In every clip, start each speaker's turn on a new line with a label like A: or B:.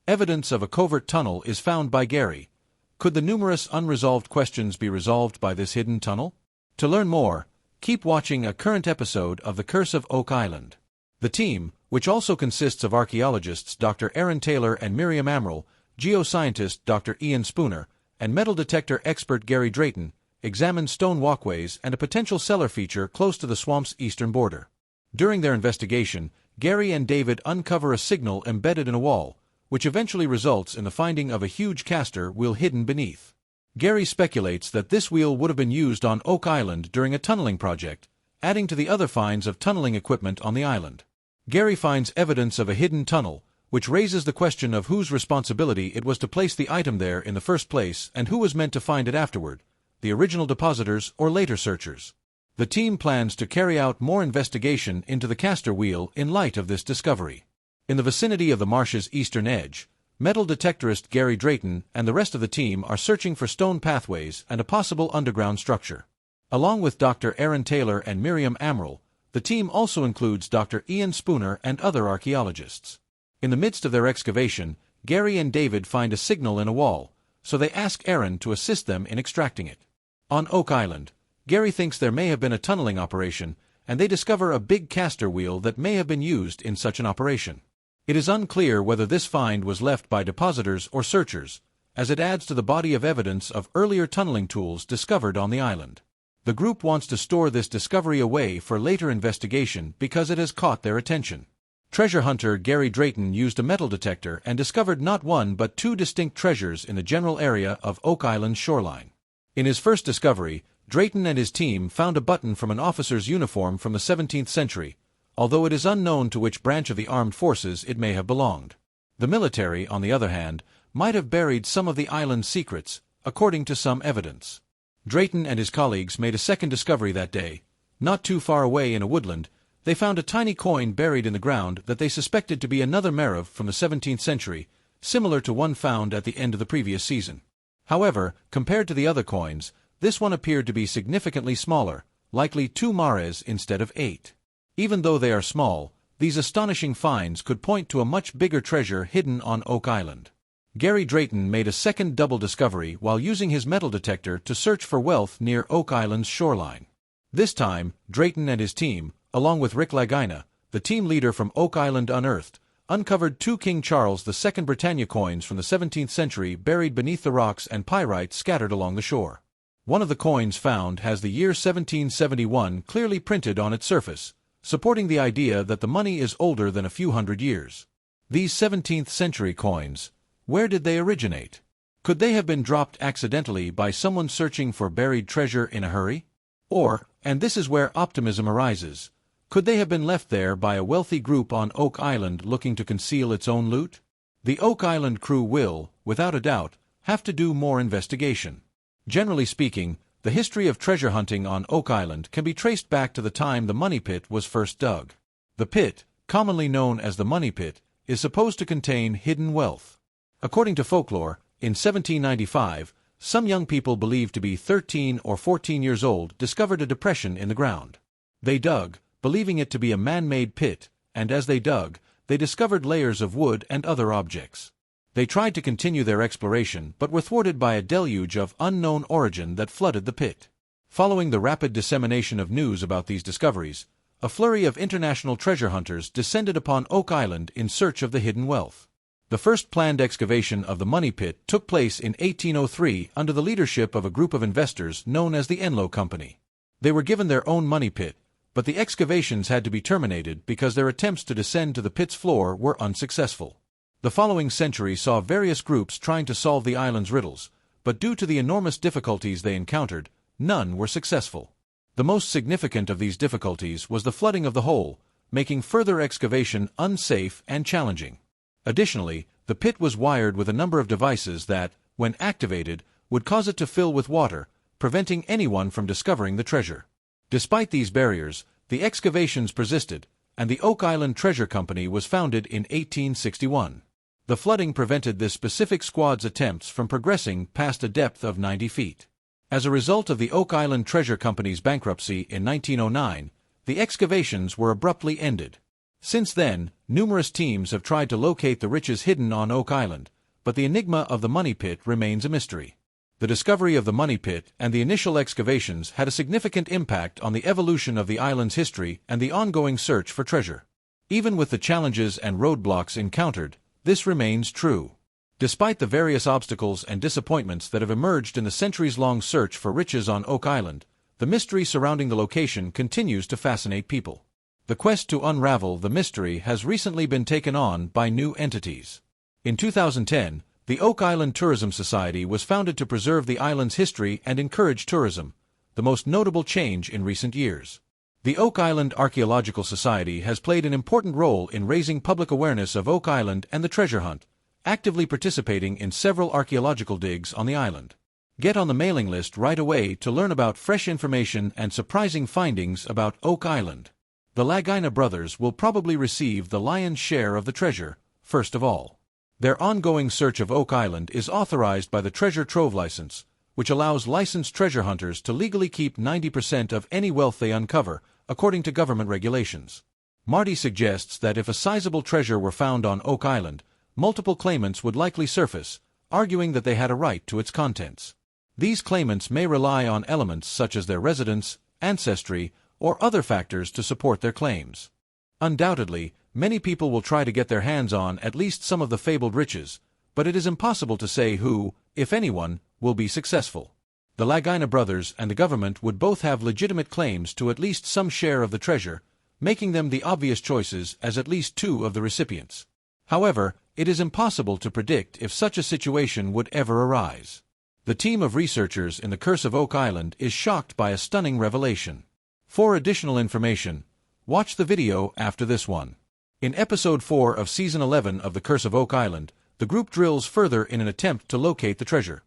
A: Evidence of a covert tunnel is found by Gary. Could the numerous unresolved questions be resolved by this hidden tunnel? To learn more, keep watching a current episode of The Curse of Oak Island. The team, which also consists of archaeologists Dr. Aaron Taylor and Miriam Amaral, geoscientist Dr. Ian Spooner, and metal detector expert Gary Drayton, examined stone walkways and a potential cellar feature close to the swamp's eastern border. During their investigation, Gary and David uncover a signal embedded in a wall, which eventually results in the finding of a huge caster wheel hidden beneath. Gary speculates that this wheel would have been used on Oak Island during a tunneling project, adding to the other finds of tunneling equipment on the island. Gary finds evidence of a hidden tunnel, which raises the question of whose responsibility it was to place the item there in the first place and who was meant to find it afterward, the original depositors or later searchers. The team plans to carry out more investigation into the caster wheel in light of this discovery. In the vicinity of the marsh's eastern edge, metal detectorist Gary Drayton and the rest of the team are searching for stone pathways and a possible underground structure. Along with Dr. Aaron Taylor and Miriam Amaral, the team also includes Dr. Ian Spooner and other archaeologists. In the midst of their excavation, Gary and David find a signal in a wall, so they ask Aaron to assist them in extracting it. On Oak Island, Gary thinks there may have been a tunneling operation, and they discover a big caster wheel that may have been used in such an operation. It is unclear whether this find was left by depositors or searchers, as it adds to the body of evidence of earlier tunneling tools discovered on the island. The group wants to store this discovery away for later investigation because it has caught their attention. Treasure hunter Gary Drayton used a metal detector and discovered not one but two distinct treasures in the general area of Oak Island's shoreline. In his first discovery, Drayton and his team found a button from an officer's uniform from the 17th century, although it is unknown to which branch of the armed forces it may have belonged. The military, on the other hand, might have buried some of the island's secrets, according to some evidence. Drayton and his colleagues made a second discovery that day. Not too far away in a woodland, they found a tiny coin buried in the ground that they suspected to be another Merav from the 17th century, similar to one found at the end of the previous season. However, compared to the other coins, this one appeared to be significantly smaller, likely 2 mares instead of 8. Even though they are small, these astonishing finds could point to a much bigger treasure hidden on Oak Island. Gary Drayton made a second double discovery while using his metal detector to search for wealth near Oak Island's shoreline. This time, Drayton and his team, along with Rick Lagina, the team leader from Oak Island Unearthed, uncovered 2 King Charles II Britannia coins from the 17th century buried beneath the rocks and pyrite scattered along the shore. One of the coins found has the year 1771 clearly printed on its surface, supporting the idea that the money is older than a few hundred years. These 17th century coins, where did they originate? Could they have been dropped accidentally by someone searching for buried treasure in a hurry? Or, and this is where optimism arises, could they have been left there by a wealthy group on Oak Island looking to conceal its own loot? The Oak Island crew will, without a doubt, have to do more investigation. Generally speaking, the history of treasure hunting on Oak Island can be traced back to the time the Money Pit was first dug. The pit, commonly known as the Money Pit, is supposed to contain hidden wealth. According to folklore, in 1795, some young people believed to be 13 or 14 years old discovered a depression in the ground. They dug, believing it to be a man-made pit, and as they dug, they discovered layers of wood and other objects. They tried to continue their exploration but were thwarted by a deluge of unknown origin that flooded the pit. Following the rapid dissemination of news about these discoveries, a flurry of international treasure hunters descended upon Oak Island in search of the hidden wealth. The first planned excavation of the Money Pit took place in 1803 under the leadership of a group of investors known as the Enlow Company. They were given their own money pit, but the excavations had to be terminated because their attempts to descend to the pit's floor were unsuccessful. The following century saw various groups trying to solve the island's riddles, but due to the enormous difficulties they encountered, none were successful. The most significant of these difficulties was the flooding of the hole, making further excavation unsafe and challenging. Additionally, the pit was wired with a number of devices that, when activated, would cause it to fill with water, preventing anyone from discovering the treasure. Despite these barriers, the excavations persisted, and the Oak Island Treasure Company was founded in 1861. The flooding prevented this specific squad's attempts from progressing past a depth of 90 feet. As a result of the Oak Island Treasure Company's bankruptcy in 1909, the excavations were abruptly ended. Since then, numerous teams have tried to locate the riches hidden on Oak Island, but the enigma of the money pit remains a mystery. The discovery of the money pit and the initial excavations had a significant impact on the evolution of the island's history and the ongoing search for treasure. Even with the challenges and roadblocks encountered, this remains true. Despite the various obstacles and disappointments that have emerged in the centuries-long search for riches on Oak Island, the mystery surrounding the location continues to fascinate people. The quest to unravel the mystery has recently been taken on by new entities. In 2010, the Oak Island Tourism Society was founded to preserve the island's history and encourage tourism, the most notable change in recent years. The Oak Island Archaeological Society has played an important role in raising public awareness of Oak Island and the treasure hunt, actively participating in several archaeological digs on the island. Get on the mailing list right away to learn about fresh information and surprising findings about Oak Island. The Laguina brothers will probably receive the lion's share of the treasure, first of all. Their ongoing search of Oak Island is authorized by the Treasure Trove License, which allows licensed treasure hunters to legally keep 90% of any wealth they uncover, according to government regulations. Marty suggests that if a sizable treasure were found on Oak Island, multiple claimants would likely surface, arguing that they had a right to its contents. These claimants may rely on elements such as their residence, ancestry, or other factors to support their claims. Undoubtedly, many people will try to get their hands on at least some of the fabled riches, but it is impossible to say who, if anyone, will be successful. The Laguina brothers and the government would both have legitimate claims to at least some share of the treasure, making them the obvious choices as at least two of the recipients. However, it is impossible to predict if such a situation would ever arise. The team of researchers in the Curse of Oak Island is shocked by a stunning revelation. For additional information, watch the video after this one. In Episode 4 of Season 11 of The Curse of Oak Island, the group drills further in an attempt to locate the treasure.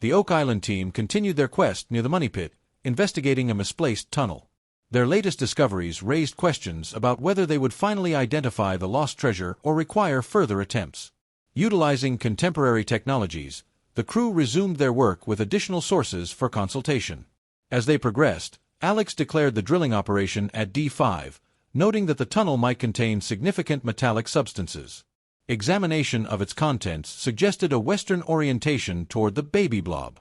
A: The Oak Island team continued their quest near the money pit, investigating a misplaced tunnel. Their latest discoveries raised questions about whether they would finally identify the lost treasure or require further attempts. Utilizing contemporary technologies, the crew resumed their work with additional sources for consultation. As they progressed, Alex declared the drilling operation at D5, noting that the tunnel might contain significant metallic substances. Examination of its contents suggested a western orientation toward the baby blob.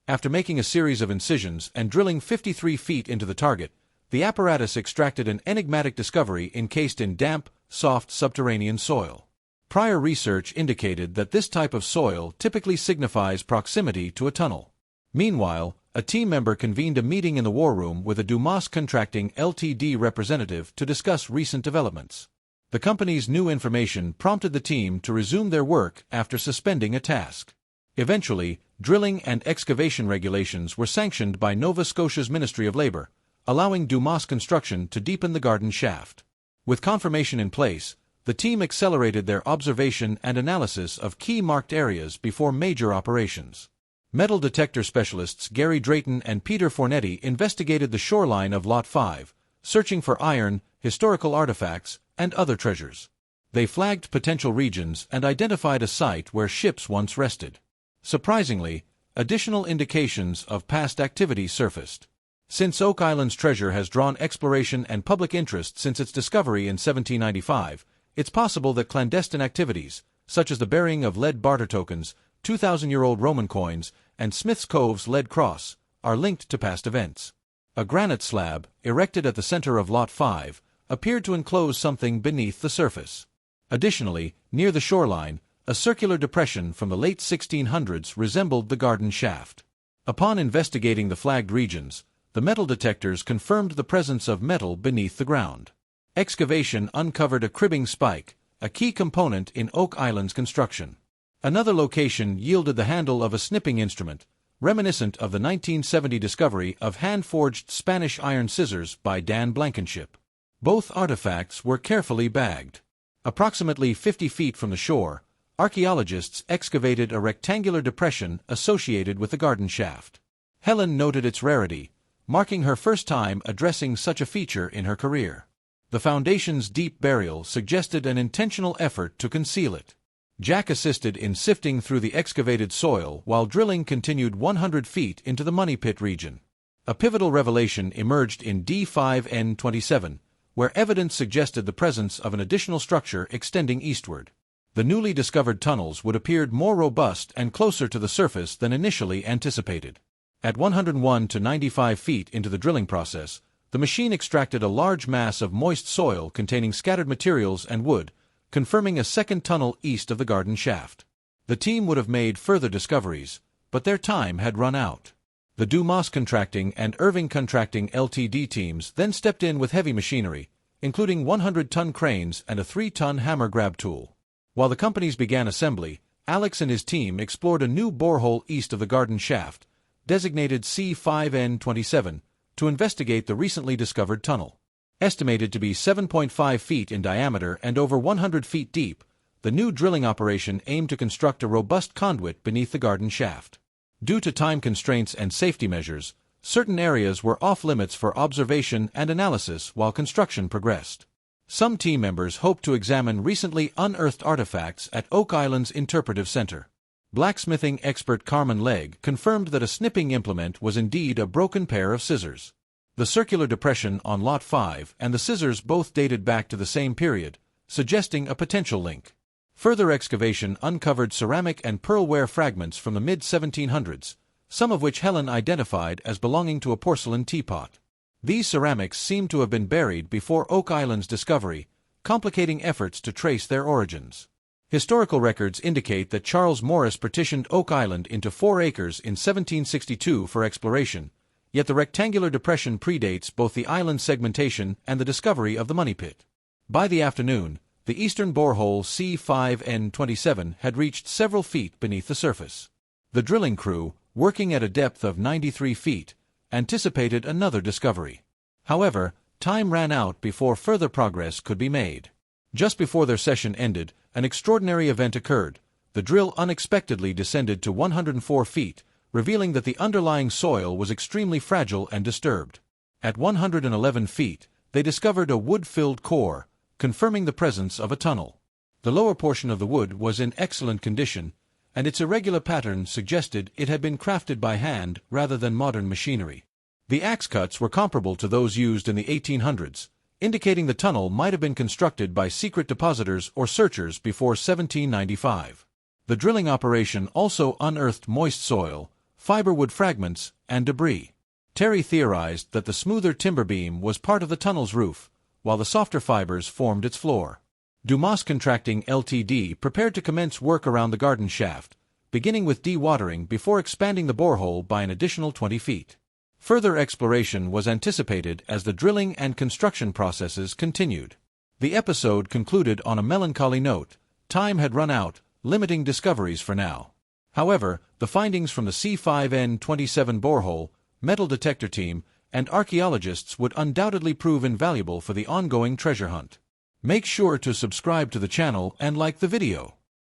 A: After making a series of incisions and drilling 53 feet into the target, the apparatus extracted an enigmatic discovery encased in damp, soft subterranean soil. Prior research indicated that this type of soil typically signifies proximity to a tunnel. Meanwhile, a team member convened a meeting in the war room with a Dumas Contracting Ltd. representative to discuss recent developments. The company's new information prompted the team to resume their work after suspending a task. Eventually, drilling and excavation regulations were sanctioned by Nova Scotia's Ministry of Labour, allowing Dumas Construction to deepen the garden shaft. With confirmation in place, the team accelerated their observation and analysis of key marked areas before major operations. Metal detector specialists Gary Drayton and Peter Fornetti investigated the shoreline of Lot 5, searching for iron, historical artifacts, and other treasures. They flagged potential regions and identified a site where ships once rested. Surprisingly, additional indications of past activity surfaced. Since Oak Island's treasure has drawn exploration and public interest since its discovery in 1795, it's possible that clandestine activities, such as the burying of lead barter tokens, 2,000-year-old Roman coins, and Smith's Cove's lead cross, are linked to past events. A granite slab, erected at the center of Lot 5, appeared to enclose something beneath the surface. Additionally, near the shoreline, a circular depression from the late 1600s resembled the garden shaft. Upon investigating the flagged regions, the metal detectors confirmed the presence of metal beneath the ground. Excavation uncovered a cribbing spike, a key component in Oak Island's construction. Another location yielded the handle of a snipping instrument, reminiscent of the 1970 discovery of hand-forged Spanish iron scissors by Dan Blankenship. Both artifacts were carefully bagged. Approximately 50 feet from the shore, archaeologists excavated a rectangular depression associated with the garden shaft. Helen noted its rarity, marking her first time addressing such a feature in her career. The foundation's deep burial suggested an intentional effort to conceal it. Jack assisted in sifting through the excavated soil while drilling continued 100 feet into the money pit region. A pivotal revelation emerged in D5N27, where evidence suggested the presence of an additional structure extending eastward. The newly discovered tunnels would appear more robust and closer to the surface than initially anticipated. At 101 to 95 feet into the drilling process, the machine extracted a large mass of moist soil containing scattered materials and wood, confirming a second tunnel east of the garden shaft. The team would have made further discoveries, but their time had run out. The Dumas Contracting and Irving Contracting Ltd. teams then stepped in with heavy machinery, including 100-ton cranes and a 3-ton hammer grab tool. While the companies began assembly, Alex and his team explored a new borehole east of the garden shaft, designated C5N27, to investigate the recently discovered tunnel. Estimated to be 7.5 feet in diameter and over 100 feet deep, the new drilling operation aimed to construct a robust conduit beneath the garden shaft. Due to time constraints and safety measures, certain areas were off-limits for observation and analysis while construction progressed. Some team members hoped to examine recently unearthed artifacts at Oak Island's Interpretive Center. Blacksmithing expert Carmen Legg confirmed that a snipping implement was indeed a broken pair of scissors. The circular depression on Lot 5 and the scissors both dated back to the same period, suggesting a potential link. Further excavation uncovered ceramic and pearlware fragments from the mid-1700s, some of which Helen identified as belonging to a porcelain teapot. These ceramics seem to have been buried before Oak Island's discovery, complicating efforts to trace their origins. Historical records indicate that Charles Morris partitioned Oak Island into 4 acres in 1762 for exploration, yet the rectangular depression predates both the island segmentation and the discovery of the money pit. By the afternoon, the eastern borehole C5N27 had reached several feet beneath the surface. The drilling crew, working at a depth of 93 feet, anticipated another discovery. However, time ran out before further progress could be made. Just before their session ended, an extraordinary event occurred. The drill unexpectedly descended to 104 feet, revealing that the underlying soil was extremely fragile and disturbed. At 111 feet, they discovered a wood-filled core, confirming the presence of a tunnel. The lower portion of the wood was in excellent condition, and its irregular pattern suggested it had been crafted by hand rather than modern machinery. The axe cuts were comparable to those used in the 1800s, indicating the tunnel might have been constructed by secret depositors or searchers before 1795. The drilling operation also unearthed moist soil, fiberwood fragments, and debris. Terry theorized that the smoother timber beam was part of the tunnel's roof, while the softer fibers formed its floor. Dumas Contracting Ltd. prepared to commence work around the garden shaft, beginning with dewatering before expanding the borehole by an additional 20 feet. Further exploration was anticipated as the drilling and construction processes continued. The episode concluded on a melancholy note. Time had run out, limiting discoveries for now. However, the findings from the C5N27 borehole, metal detector team, and archaeologists would undoubtedly prove invaluable for the ongoing treasure hunt. Make sure to subscribe to the channel and like the video.